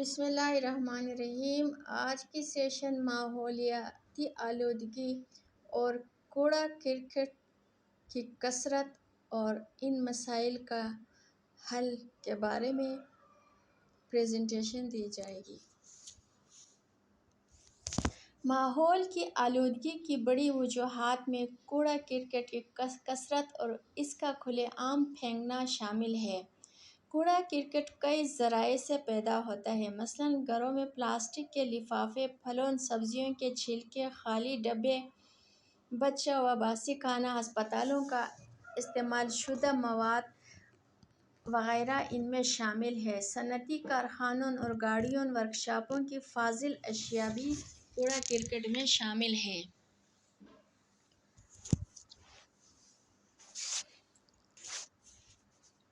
بسم اللہ الرحمن الرحیم۔ آج کی سیشن ماحولیاتی آلودگی اور کوڑا کرکٹ کی کثرت اور ان مسائل کا حل کے بارے میں پریزنٹیشن دی جائے گی۔ ماحول کی آلودگی کی بڑی وجوہات میں کوڑا کرکٹ کی کثرت اور اس کا کھلے عام پھینکنا شامل ہے۔ کوڑا کرکٹ کئی ذرائع سے پیدا ہوتا ہے، مثلاً گھروں میں پلاسٹک کے لفافے، پھلوں سبزیوں کے چھلکے، خالی ڈبے، بچوں و باسی خانہ، ہسپتالوں کا استعمال شدہ مواد وغیرہ ان میں شامل ہیں۔ صنعتی کارخانوں اور گاڑیوں، ورکشاپوں کی فاضل اشیاء بھی کوڑا کرکٹ میں شامل ہیں۔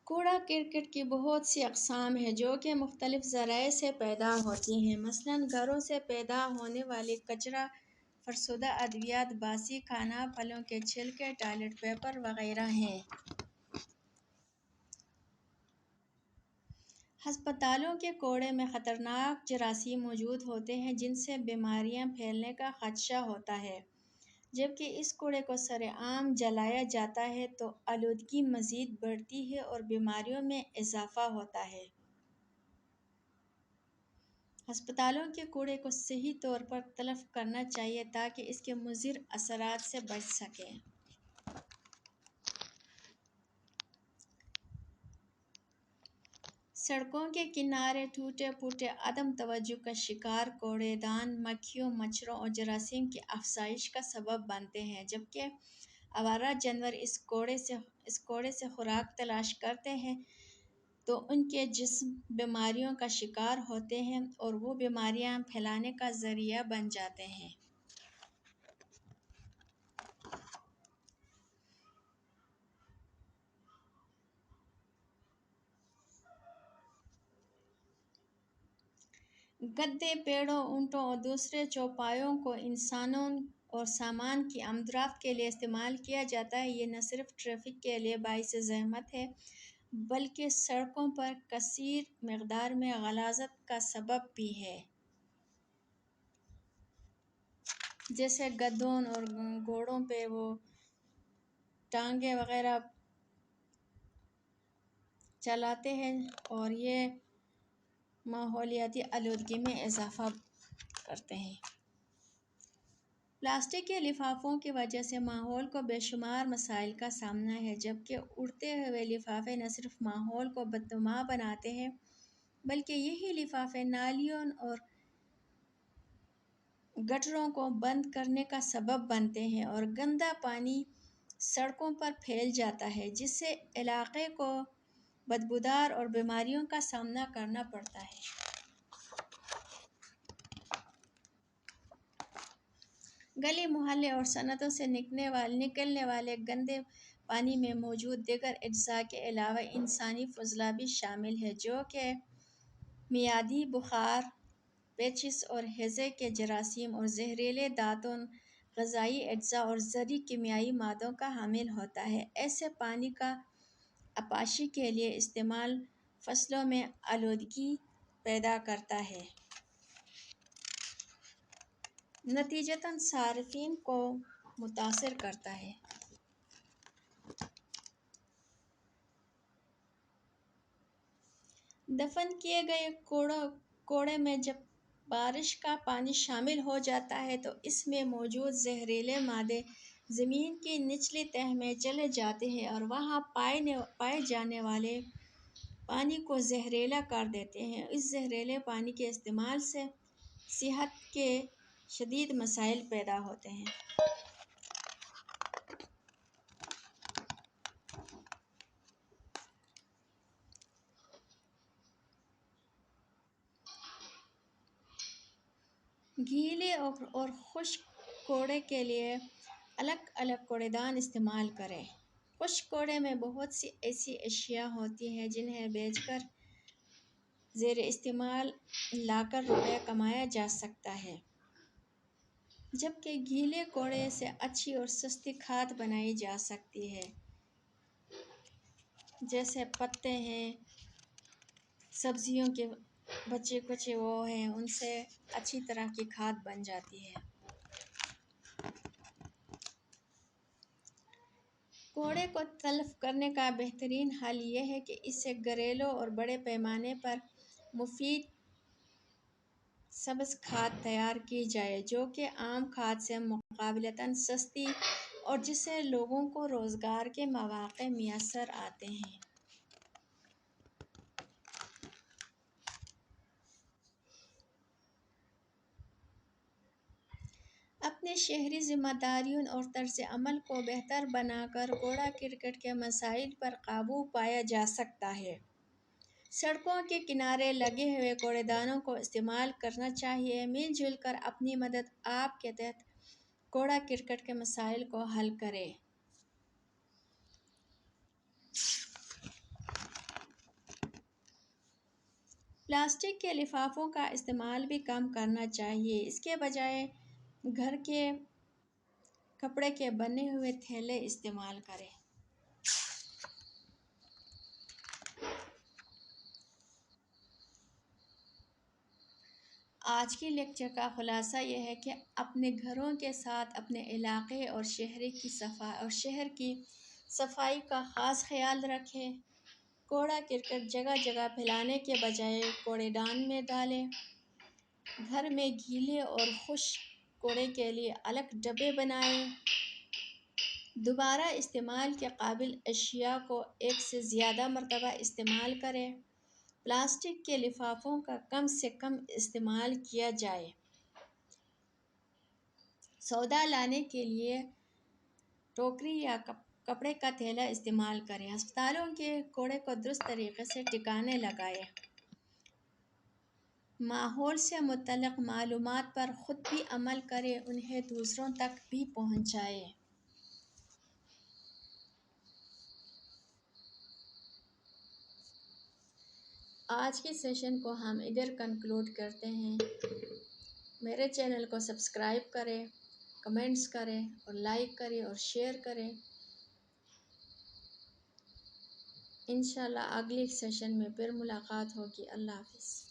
کوڑا کرکٹ کی بہت سی اقسام ہیں جو کہ مختلف ذرائع سے پیدا ہوتی ہیں، مثلاً گھروں سے پیدا ہونے والی کچرا، فرسودہ ادویات، باسی خانہ پھلوں کے چھلکے، ٹوائلٹ پیپر وغیرہ ہیں۔ ہسپتالوں کے کوڑے میں خطرناک جراثیم موجود ہوتے ہیں جن سے بیماریاں پھیلنے کا خدشہ ہوتا ہے۔ جبکہ اس کوڑے کو سرعام جلایا جاتا ہے تو آلودگی مزید بڑھتی ہے اور بیماریوں میں اضافہ ہوتا ہے۔ ہسپتالوں کے کوڑے کو صحیح طور پر تلف کرنا چاہیے تاکہ اس کے مضر اثرات سے بچ سکیں۔ سڑکوں کے کنارے ٹوٹے پھوٹے عدم توجہ کا شکار کوڑے دان مکھیوں، مچھروں اور جراثیم کی افزائش کا سبب بنتے ہیں، جبکہ آوارہ جانور اس کوڑے سے خوراک تلاش کرتے ہیں تو ان کے جسم بیماریوں کا شکار ہوتے ہیں اور وہ بیماریاں پھیلانے کا ذریعہ بن جاتے ہیں۔ گدے، پیڑوں، اونٹوں اور دوسرے چوپایوں کو انسانوں اور سامان کی آمد و رفت کے لیے استعمال کیا جاتا ہے۔ یہ نہ صرف ٹریفک کے لیے باعث زحمت ہے بلکہ سڑکوں پر کثیر مقدار میں غلاظت کا سبب بھی ہے۔ جیسے گدھوں اور گھوڑوں پہ وہ ٹانگیں وغیرہ چلاتے ہیں اور یہ ماحولیاتی آلودگی میں اضافہ کرتے ہیں۔ پلاسٹک کے لفافوں کی وجہ سے ماحول کو بے شمار مسائل کا سامنا ہے، جبکہ اڑتے ہوئے لفافے نہ صرف ماحول کو بدنما بناتے ہیں بلکہ یہی لفافے نالیوں اور گٹروں کو بند کرنے کا سبب بنتے ہیں اور گندا پانی سڑکوں پر پھیل جاتا ہے، جس سے علاقے کو بدبودار اور بیماریوں کا سامنا کرنا پڑتا ہے۔ گلی محلے اور صنعتوں سے نکلنے والے گندے پانی میں موجود دیگر اجزاء کے علاوہ انسانی فضلہ بھی شامل ہے جو کہ معدی بخار، پیچس اور ہیضے کے جراثیم اور زہریلے دھاتوں، غذائی اجزاء اور زرعی کیمیائی مادوں کا حامل ہوتا ہے۔ ایسے پانی کا آبپاشی کے لیے استعمال فصلوں میں آلودگی پیدا کرتا ہے، نتیجتاً صارفین کو متاثر کرتا ہے۔ دفن کیے گئے کوڑے میں جب بارش کا پانی شامل ہو جاتا ہے تو اس میں موجود زہریلے مادے زمین کی نچلی تہہ میں چلے جاتے ہیں اور وہاں پائے جانے والے پانی کو زہریلا کر دیتے ہیں۔ اس زہریلے پانی کے استعمال سے صحت کے شدید مسائل پیدا ہوتے ہیں۔ گیلے اور خشک کوڑے کے لیے الگ الگ کوڑے دان استعمال کریں۔ خشک کوڑے میں بہت سی ایسی اشیاء ہوتی ہیں جنہیں بیچ کر زیر استعمال لاکھ روپے کمایا جا سکتا ہے، جبکہ گیلے کوڑے سے اچھی اور سستی کھاد بنائی جا سکتی ہے، جیسے پتے ہیں، سبزیوں کے بچے کچے وہ ہیں ان سے اچھی طرح کی کھاد بن جاتی ہے۔ کوڑے کو تلف کرنے کا بہترین حل یہ ہے کہ اس سے گھریلو اور بڑے پیمانے پر مفید سبز کھاد تیار کی جائے جو کہ عام کھاد سے مقابلتاً سستی اور جس سے لوگوں کو روزگار کے مواقع میسر آتے ہیں۔ اپنے شہری ذمہ داریوں اور طرز عمل کو بہتر بنا کر کوڑا کرکٹ کے مسائل پر قابو پایا جا سکتا ہے۔ سڑکوں کے کنارے لگے ہوئے کوڑے دانوں کو استعمال کرنا چاہیے۔ مل جل کر اپنی مدد آپ کے تحت کوڑا کرکٹ کے مسائل کو حل کریں۔ پلاسٹک کے لفافوں کا استعمال بھی کم کرنا چاہیے۔ اس کے بجائے گھر کے کپڑے کے بنے ہوئے تھیلے استعمال کریں۔ آج کی لیکچر کا خلاصہ یہ ہے کہ اپنے گھروں کے ساتھ اپنے علاقے اور شہر کی صفائی کا خاص خیال رکھیں۔ کوڑا کرکٹ جگہ جگہ پھیلانے کے بجائے کوڑے دان میں ڈالیں۔ گھر میں گیلے اور خشک کوڑے کے لیے الگ ڈبے بنائیں۔ دوبارہ استعمال کے قابل اشیاء کو ایک سے زیادہ مرتبہ استعمال کریں۔ پلاسٹک کے لفافوں کا کم سے کم استعمال کیا جائے۔ سودا لانے کے لیے ٹوکری یا کپڑے کا تھیلا استعمال کریں۔ ہسپتالوں کے کوڑے کو درست طریقے سے ٹھکانے لگائیں۔ ماحول سے متعلق معلومات پر خود بھی عمل کریں، انہیں دوسروں تک بھی پہنچائیں۔ آج کے سیشن کو ہم ادھر کنکلوڈ کرتے ہیں۔ میرے چینل کو سبسکرائب کریں، کمنٹس کریں اور لائک کریں اور شیئر کریں۔ انشاءاللہ اگلے سیشن میں پھر ملاقات ہوگی۔ اللہ حافظ۔